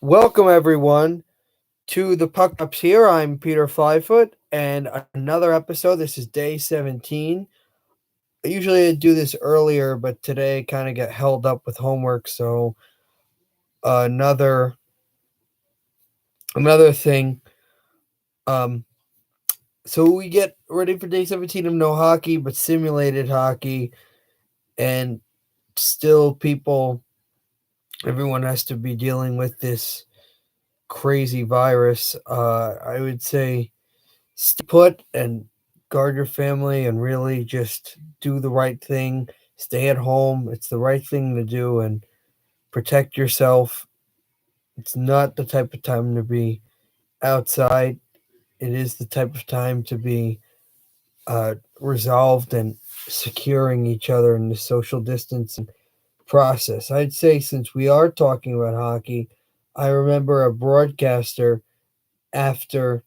Welcome everyone to the Puck Ups here. I'm Peter Flyfoot and another episode. This is day 17. Usually I do this earlier, but today kind of get held up with homework, so another thing. Um so we get ready for day 17 of no hockey, but simulated hockey, and still everyone has to be dealing with this crazy virus. I would say stay put and guard your family and really just do the right thing. Stay at home. It's the right thing to do, and protect yourself. It's not the type of time to be outside. It is the type of time to be resolved and securing each other in the social distancing process. I'd say, since we are talking about hockey, I remember a broadcaster after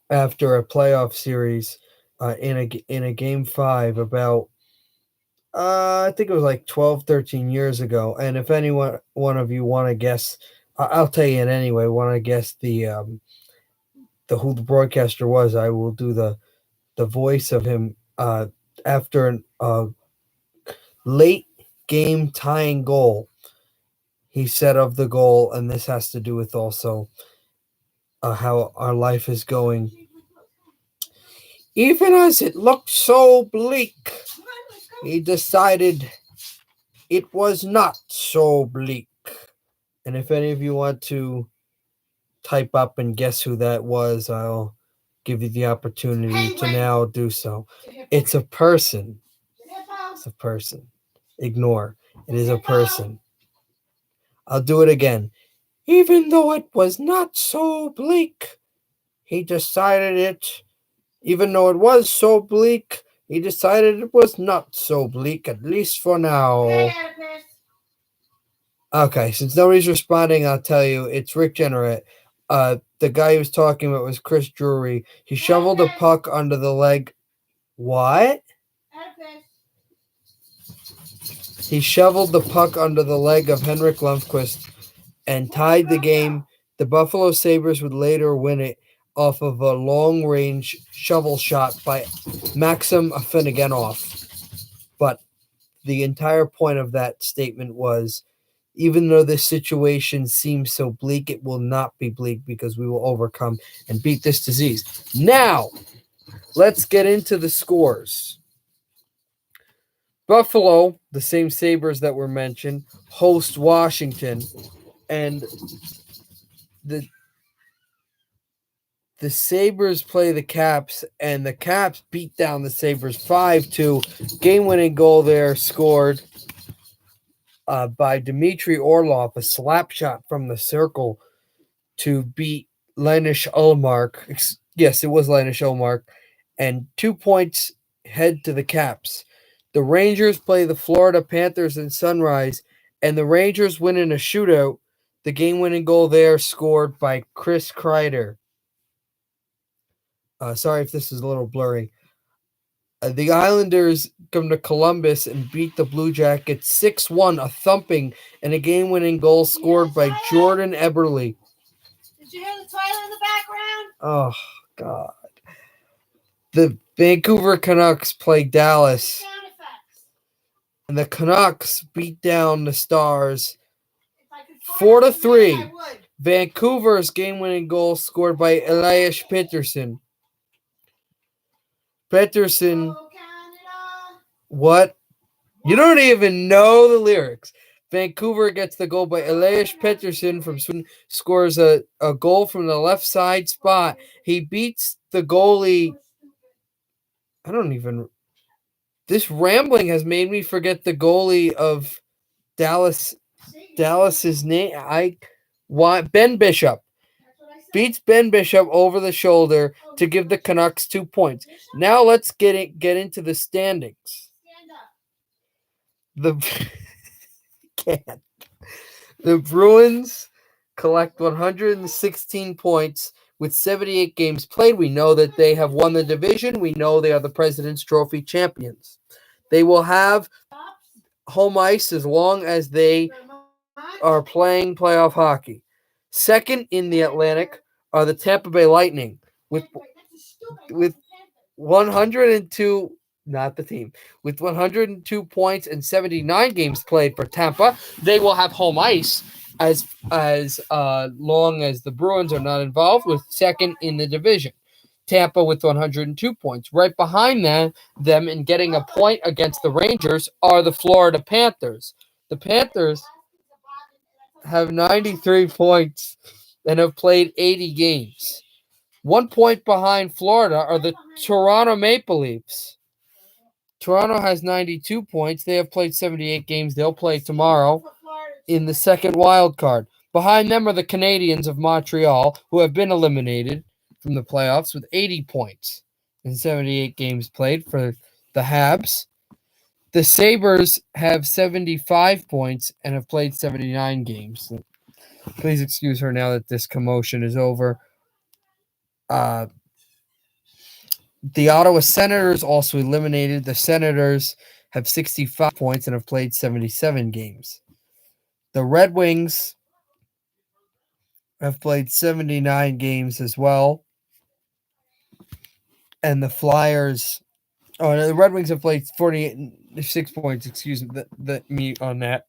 a playoff series in a game 5 about I think it was like 12, 13 years ago. And if anyone one of you want to guess, I'll tell you in anyway. Want to guess the who the broadcaster was? I will do the voice of him after a late game tying goal. He said of the goal, and this has to do with also how our life is going. Even as it looked so bleak, he decided it was not so bleak. And if any of you want to type up and guess who that was, I'll give you the opportunity to now do so. It's a person. It's a person. Ignore. It is a person. I'll do it again. Even though it was not so bleak, he decided it. Even though it was so bleak, he decided it was not so bleak, at least for now. Okay, since nobody's responding, I'll tell you it's Rick Jenneret. The guy he was talking about was Chris Drury. He shoveled a puck under the leg. What? He shoveled the puck under the leg of Henrik Lundqvist and tied the game. The Buffalo Sabres would later win it off of a long-range shovel shot by Maxim Afinogenov. But the entire point of that statement was, even though this situation seems so bleak, it will not be bleak because we will overcome and beat this disease. Now, let's get into the scores. Buffalo, the same Sabres that were mentioned, host Washington, and the Sabres play the Caps, and the Caps beat down the Sabres 5-2. Game-winning goal there scored by Dmitry Orlov, a slap shot from the circle to beat Linus Ullmark. Yes, it was Linus Ullmark. And 2 points head to the Caps. The Rangers play the Florida Panthers in Sunrise, and the Rangers win in a shootout. The game-winning goal there scored by Chris Kreider. Sorry if this is a little blurry. The Islanders come to Columbus and beat the Blue Jackets 6-1, a thumping, and a game-winning goal scored by Jordan Eberle. Did you hear the toilet in the background? Oh, God. The Vancouver Canucks play Dallas, and the Canucks beat down the Stars 4-3. Vancouver's game-winning goal scored by Elias Pettersson. What? You don't even know the lyrics. Vancouver gets the goal by Elias Pettersson from Sweden, scores a goal from the left side spot. He beats the goalie. This rambling has made me forget the goalie of Dallas. Dallas's name. Ben Bishop. Beats Ben Bishop over the shoulder to give the Canucks 2 points. Now let's get into the standings. The Bruins collect 116 points with 78 games played. We know that they have won the division. We know they are the President's Trophy champions. They will have home ice as long as they are playing playoff hockey. Second in the Atlantic are the Tampa Bay Lightning with 102, not the team, with 102 points and 79 games played for Tampa. They will have home ice as long as the Bruins are not involved, with second in the division. Tampa with 102 points. Right behind them and getting a point against the Rangers are the Florida Panthers. The Panthers have 93 points and have played 80 games. 1 point behind Florida are the Toronto Maple Leafs. Toronto has 92 points. They have played 78 games. They'll play tomorrow in the second wild card. Behind them are the Canadiens of Montreal, who have been eliminated from the playoffs with 80 points in 78 games played for the Habs. The Sabres have 75 points and have played 79 games. Please excuse her now that this commotion is over. The Ottawa Senators also eliminated. The Senators have 65 points and have played 77 games. The Red Wings have played 79 games as well. And the Flyers, the Red Wings have played 46 points, excuse me on that,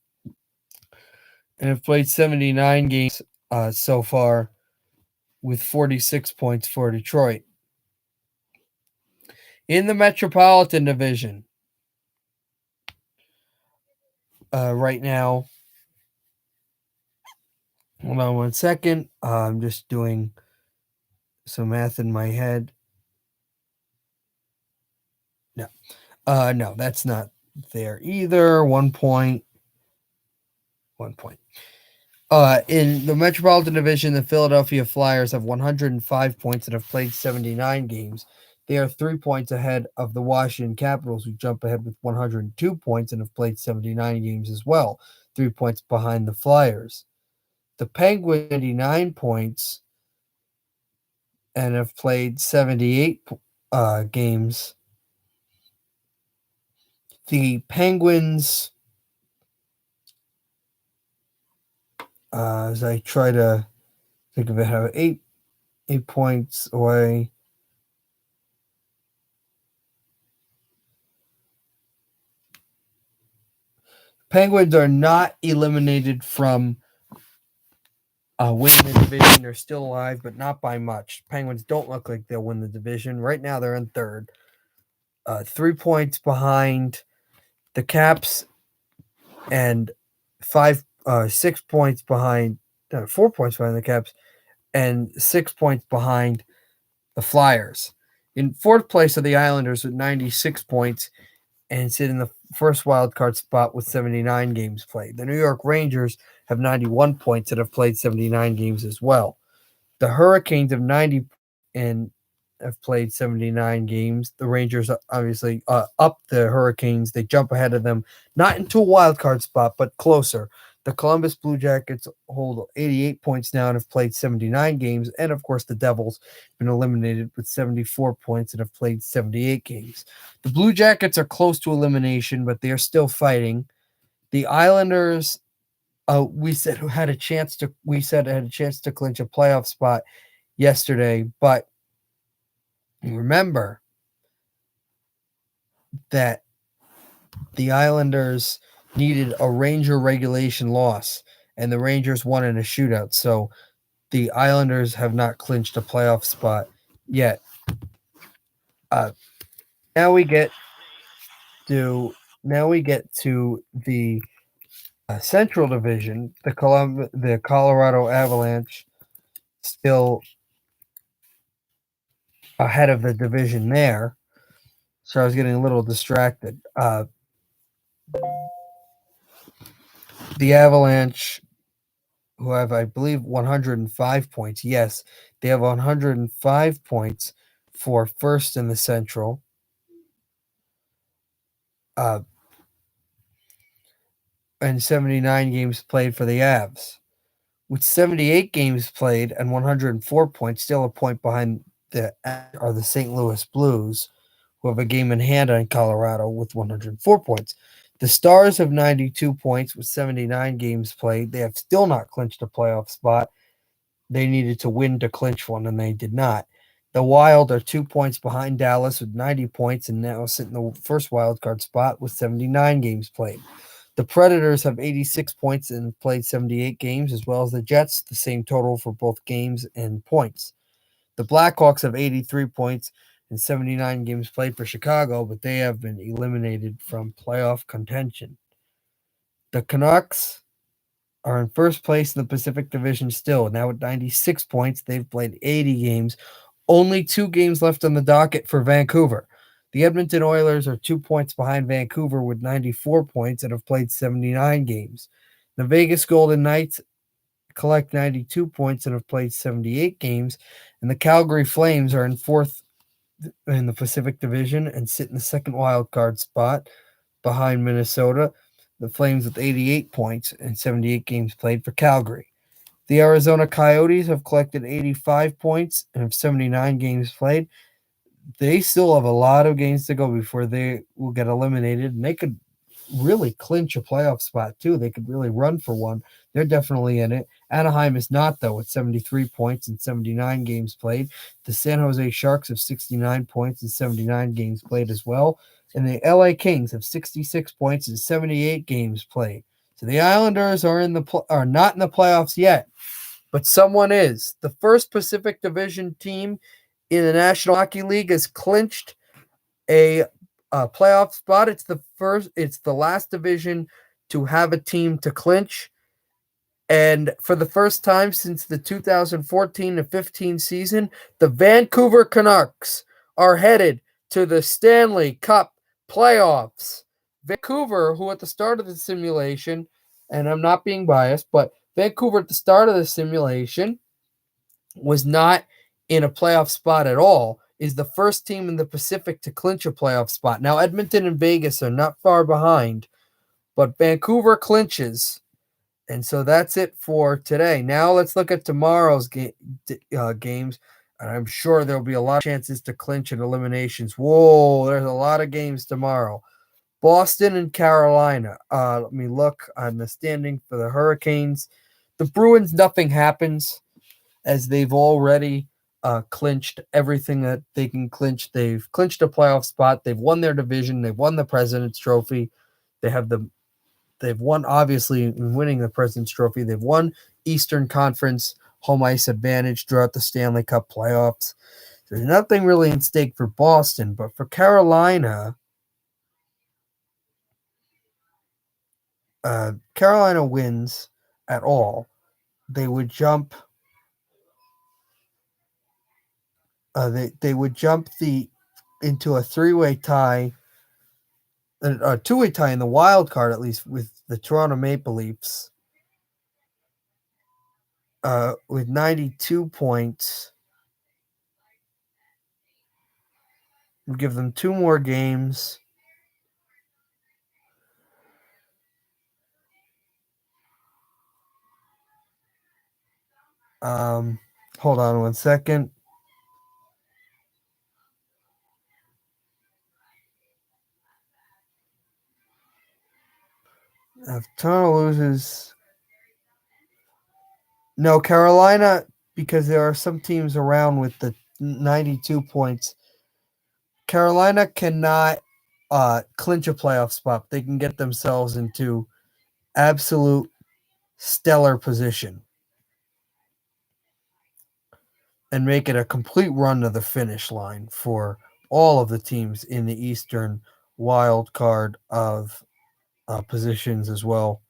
and have played 79 games so far, with 46 points for Detroit. In the Metropolitan Division, right now, hold on 1 second. I'm just doing some math in my head. No, that's not there either. 1 point. 1 point. In the Metropolitan Division, the Philadelphia Flyers have 105 points and have played 79 games. They are 3 points ahead of the Washington Capitals, who jump ahead with 102 points and have played 79 games as well, 3 points behind the Flyers. The Penguins, 99 points and have played 78 games. The Penguins, as I try to think of it, have 8 points away. Penguins are not eliminated from winning the division. They're still alive, but not by much. Penguins don't look like they'll win the division. Right now, they're in third. 3 points behind the Caps and 6 points behind, 4 points behind the Caps and 6 points behind the Flyers. In fourth place are the Islanders with 96 points and sit in the first wild card spot with 79 games played. The New York Rangers have 91 points and have played 79 games as well. The Hurricanes have 90 and have played 79 games. The Rangers obviously up the Hurricanes. They jump ahead of them, not into a wild card spot, but closer. The Columbus Blue Jackets hold 88 points now and have played 79 games. And, of course, the Devils have been eliminated with 74 points and have played 78 games. The Blue Jackets are close to elimination, but they are still fighting. The Islanders, we said had a chance to clinch a playoff spot yesterday, but remember that the Islanders needed a Ranger regulation loss, and the Rangers won in a shootout. So the Islanders have not clinched a playoff spot yet. Now we get to the Central Division. The Colorado Avalanche still ahead of the division there. So I was getting a little distracted. The Avalanche, who have, I believe, 105 points. Yes, they have 105 points for first in the Central. And 79 games played for the Avs. With 78 games played and 104 points, still a point behind are the St. Louis Blues, who have a game in hand on Colorado with 104 points. The Stars have 92 points with 79 games played. They have still not clinched a playoff spot. They needed to win to clinch one, and they did not. The Wild are 2 points behind Dallas with 90 points and now sit in the first wild card spot with 79 games played. The Predators have 86 points and played 78 games, as well as the Jets, the same total for both games and points. The Blackhawks have 83 points and 79 games played for Chicago, but they have been eliminated from playoff contention. The Canucks are in first place in the Pacific Division still. Now with 96 points, they've played 80 games. Only 2 games left on the docket for Vancouver. The Edmonton Oilers are 2 points behind Vancouver with 94 points and have played 79 games. The Vegas Golden Knights collect 92 points and have played 78 games. And the Calgary Flames are in fourth in the Pacific Division and sit in the second wild card spot behind Minnesota. The Flames with 88 points and 78 games played for Calgary. The Arizona Coyotes have collected 85 points and have 79 games played. They still have a lot of games to go before they will get eliminated, and they could really clinch a playoff spot too. They could really run for one. They're definitely in it. Anaheim is not, though, with 73 points and 79 games played. The San Jose Sharks have 69 points and 79 games played as well. And the LA Kings have 66 points and 78 games played. So the Islanders are not in the playoffs yet, but someone is. The first Pacific Division team in the National Hockey League has clinched a playoff spot. It's the last division to have a team to clinch. And for the first time since the 2014 to 15 season, the Vancouver Canucks are headed to the Stanley Cup playoffs. Vancouver, who at the start of the simulation, and I'm not being biased, but Vancouver at the start of the simulation was not in a playoff spot at all, is the first team in the Pacific to clinch a playoff spot. Now, Edmonton and Vegas are not far behind, but Vancouver clinches. And so that's it for today. Now let's look at tomorrow's games. And I'm sure there'll be a lot of chances to clinch and eliminations. Whoa, there's a lot of games tomorrow. Boston and Carolina. Let me look on the standing for the Hurricanes. The Bruins, nothing happens, as they've already clinched everything that they can clinch. They've clinched a playoff spot. They've won their division. They've won the President's Trophy. They've won, obviously, in winning the President's Trophy. They've won Eastern Conference home ice advantage throughout the Stanley Cup playoffs. There's nothing really in stake for Boston, but for Carolina, Carolina wins at all, they would jump. They would jump into a three-way tie, a two-way tie in the wild card, at least, with the Toronto Maple Leafs, with 92 points. We'll give them 2 more games. Hold on one second. If Toronto loses, no, Carolina, because there are some teams around with the 92 points. Carolina cannot clinch a playoff spot. They can get themselves into absolute stellar position and make it a complete run to the finish line for all of the teams in the Eastern wild card of positions as well.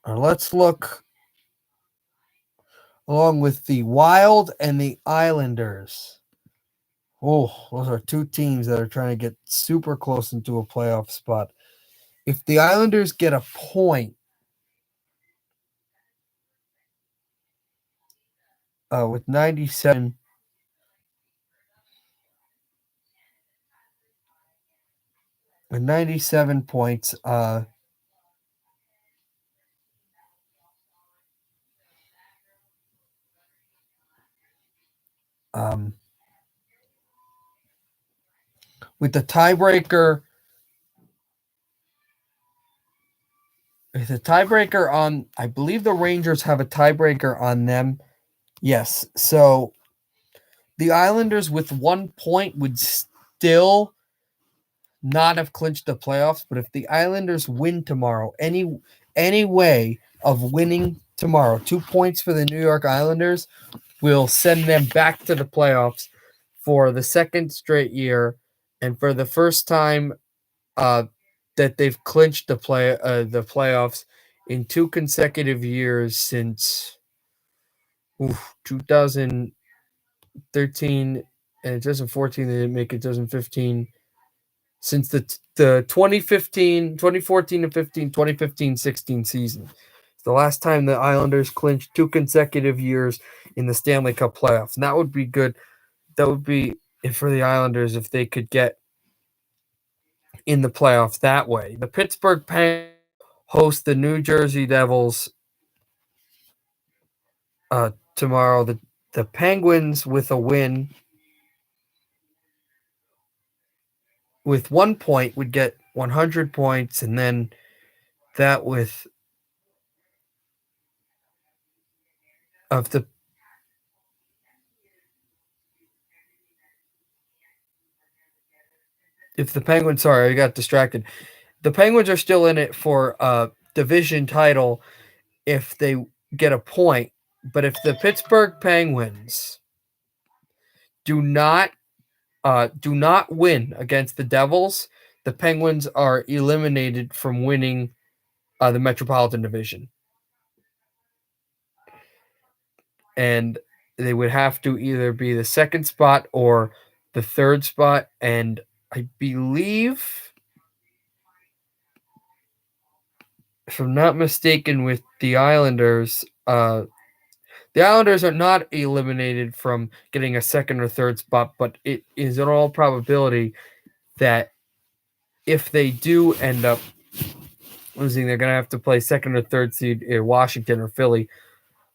Let's look along with the Wild and the Islanders. Oh, those are 2 teams that are trying to get super close into a playoff spot. If the Islanders get a point with 97 points, with the tiebreaker The tiebreaker on, I believe the Rangers have a tiebreaker on them. Yes. So the Islanders with 1 point would still not have clinched the playoffs, but if the Islanders win tomorrow, any way of winning tomorrow, 2 points for the New York Islanders will send them back to the playoffs for the second straight year, and for the first time that they've clinched the playoffs in 2 consecutive years since 2013, and 2014 they didn't make it, 2015, since the 2015, 2014 and 15, 2015-16 season. It's the last time the Islanders clinched 2 consecutive years in the Stanley Cup playoffs. And that would be good. That would be for the Islanders if they could get in the playoffs that way. The Pittsburgh Penguins host the New Jersey Devils tomorrow. The Penguins with a win with 1 point would get 100 points, and then that with of the if the Penguins, sorry, I got distracted. The Penguins are still in it for a division title if they get a point, but if the Pittsburgh Penguins do not win against the Devils, the Penguins are eliminated from winning the Metropolitan Division, and they would have to either be the second spot or the third spot. And I believe, if I'm not mistaken, with the Islanders, the Islanders are not eliminated from getting a second or third spot, but it is in all probability that if they do end up losing, they're going to have to play second or third seed in Washington or Philly.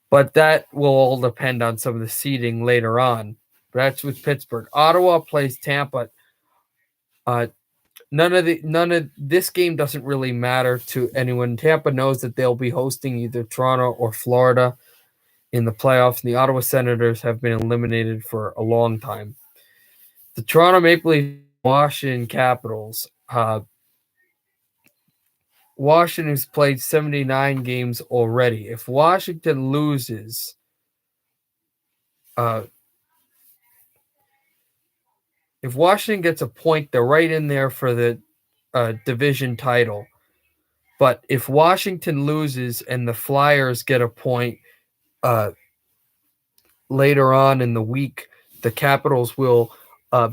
But that will all depend on some of the seeding later on. But that's with Pittsburgh. Ottawa plays Tampa. None of this game doesn't really matter to anyone. Tampa knows that they'll be hosting either Toronto or Florida in the playoffs, and the Ottawa Senators have been eliminated for a long time. The Toronto Maple Leafs, Washington Capitals. Washington has played 79 games already. If Washington loses, if Washington gets a point, they're right in there for the division title. But if Washington loses and the Flyers get a point later on in the week, the Capitals will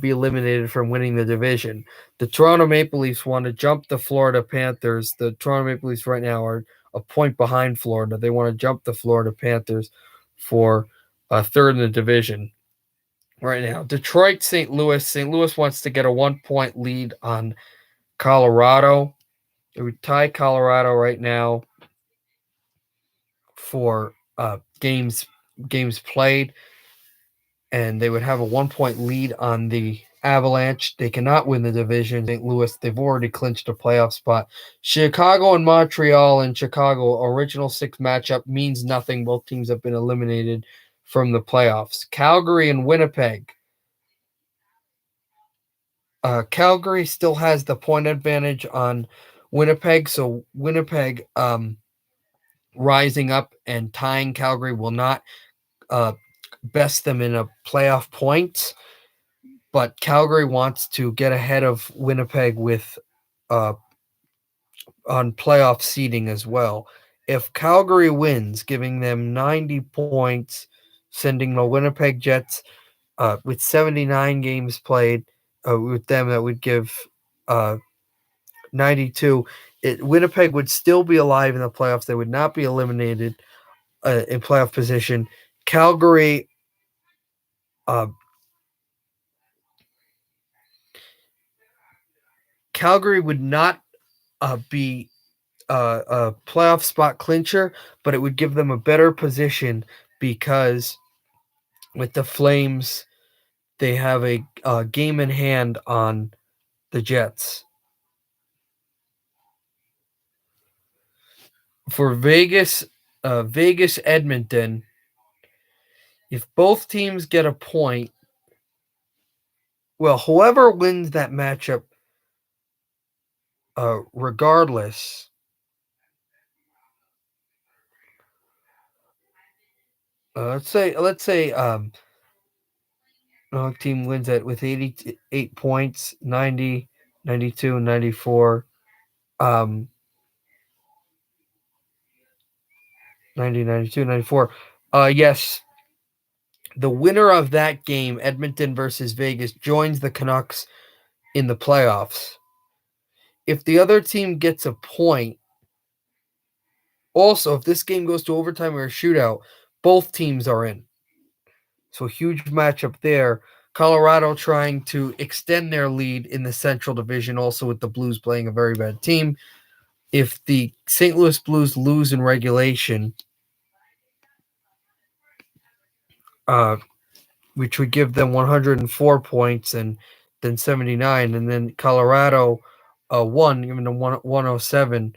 be eliminated from winning the division. The Toronto Maple Leafs want to jump the Florida Panthers. The Toronto Maple Leafs right now are a point behind Florida. They want to jump the Florida Panthers for third in the division right now. Detroit, St. Louis. St. Louis wants to get a 1-point lead on Colorado. It would tie Colorado right now for games played, and they would have a 1-point lead on the Avalanche. They cannot win the division. St. Louis, they've already clinched a playoff spot. Chicago and Montreal. In Chicago, original 6 matchup means nothing. Both teams have been eliminated from the playoffs. Calgary and Winnipeg. Calgary still has the point advantage on Winnipeg, so Winnipeg rising up and tying Calgary will not best them in a playoff point, but Calgary wants to get ahead of Winnipeg with on playoff seeding as well. If Calgary wins, giving them 90 points, sending the Winnipeg Jets with 79 games played with them, that would give 92. Winnipeg would still be alive in the playoffs. They would not be eliminated in playoff position. Calgary would not be a playoff spot clincher, but it would give them a better position because with the Flames, they have a game in hand on the Jets. for Vegas Edmonton, if both teams get a point, well, whoever wins that matchup, regardless, let's say team wins it with 88 points, 90, 92, 94, 90, 92, 94. Yes, the winner of that game, Edmonton versus Vegas, joins the Canucks in the playoffs. If the other team gets a point, also, if this game goes to overtime or a shootout, both teams are in. So, huge matchup there. Colorado trying to extend their lead in the Central Division, also with the Blues playing a very bad team. If the St. Louis Blues lose in regulation, which would give them 104 points and then 79, and then Colorado won, giving them 107.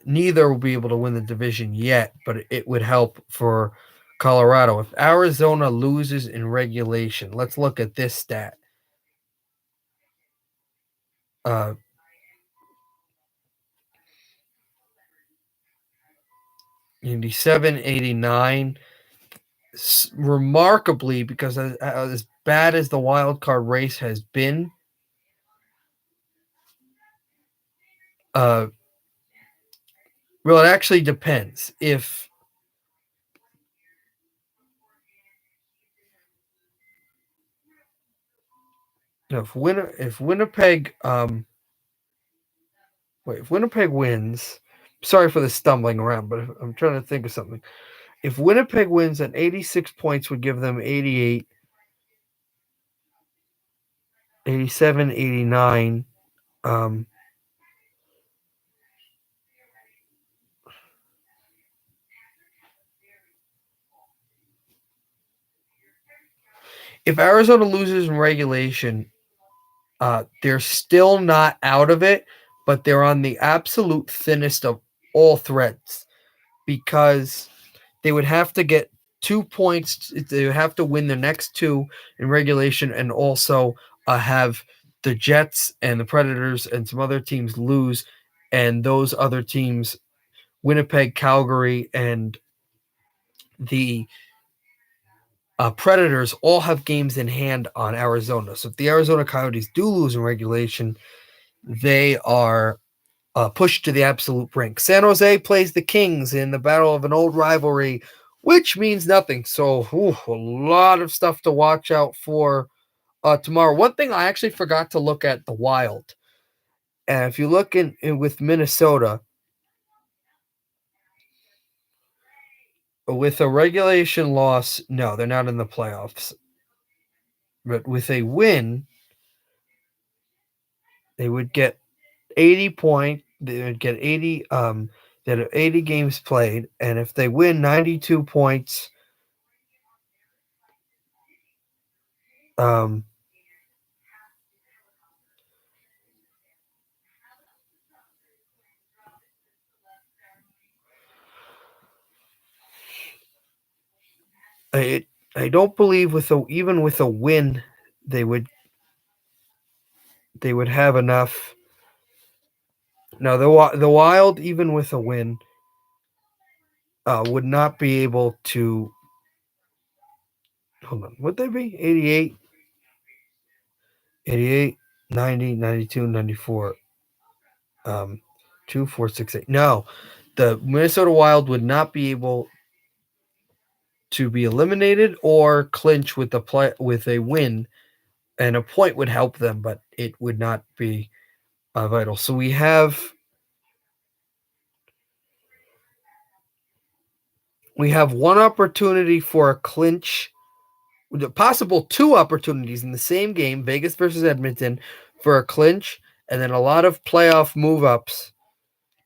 Neither will be able to win the division yet, but it would help for Colorado. If Arizona loses in regulation, let's look at this stat. 87, 89. Remarkably, because as bad as the wild card race has been, well, it actually depends. If Winnipeg if Winnipeg wins, sorry for the stumbling around, but I'm trying to think of something. If Winnipeg wins, then 86 points would give them 88, 87, 89. If Arizona loses in regulation, they're still not out of it, but they're on the absolute thinnest of all threads because they would have to get 2 points. They would have to win the next two in regulation and also have the Jets and the Predators and some other teams lose, and those other teams, Winnipeg, Calgary, and the Predators, all have games in hand on Arizona. So if the Arizona Coyotes do lose in regulation, they are pushed to the absolute brink. San Jose plays the Kings in the battle of an old rivalry, which means nothing. So a lot of stuff to watch out for tomorrow. One thing I actually forgot to look at, the Wild. And if you look in with Minnesota, with a regulation loss, no, they're not in the playoffs. But with a win, they would get 80 points. They would get 80. They have 80 games played, and if they win 92 points, I don't believe even with a win, they would have enough. No, the Wild, even with a win, would not be able to. Hold on, would they be 88, 88, 90, 92, 94, 2, 4, 6, 8? No, the Minnesota Wild would not be able to be eliminated or clinch with a win, and a point would help them, but it would not be vital. So we have one opportunity for a clinch, possible two opportunities in the same game, Vegas versus Edmonton, for a clinch, and then a lot of playoff move-ups.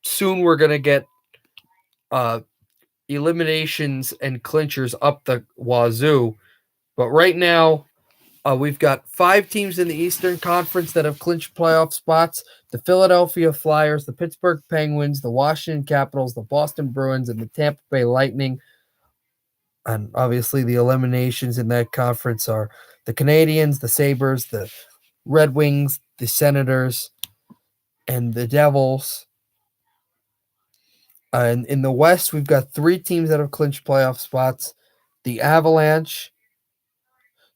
Soon we're going to get eliminations and clinchers up the wazoo. But right now, We've got 5 teams in the Eastern Conference that have clinched playoff spots: the Philadelphia Flyers, the Pittsburgh Penguins, the Washington Capitals, the Boston Bruins, and the Tampa Bay Lightning. And obviously, the eliminations in that conference are the Canadiens, the Sabres, the Red Wings, the Senators, and the Devils. And in the West, we've got 3 teams that have clinched playoff spots: the Avalanche,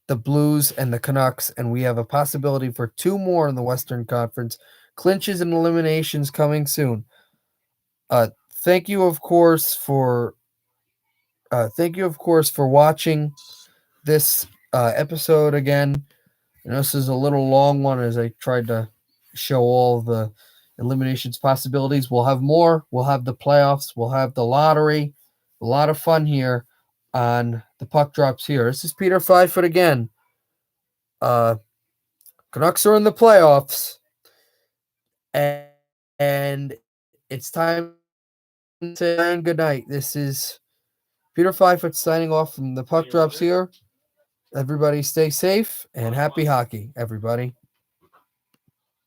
the Blues, and the Canucks. And we have a possibility for 2 more in the Western Conference. Clinches and eliminations coming soon. Thank you, of course, for watching this episode again. This is a little long one as I tried to show all the eliminations possibilities. We'll have more. We'll have the playoffs. We'll have the lottery. A lot of fun here on the Puck Drops here. This is Peter 5 Foot again. Canucks are in the playoffs, and it's time to say good night. This is Peter 5 Foot signing off from the Puck Drops here. Everybody stay safe and happy hockey, everybody.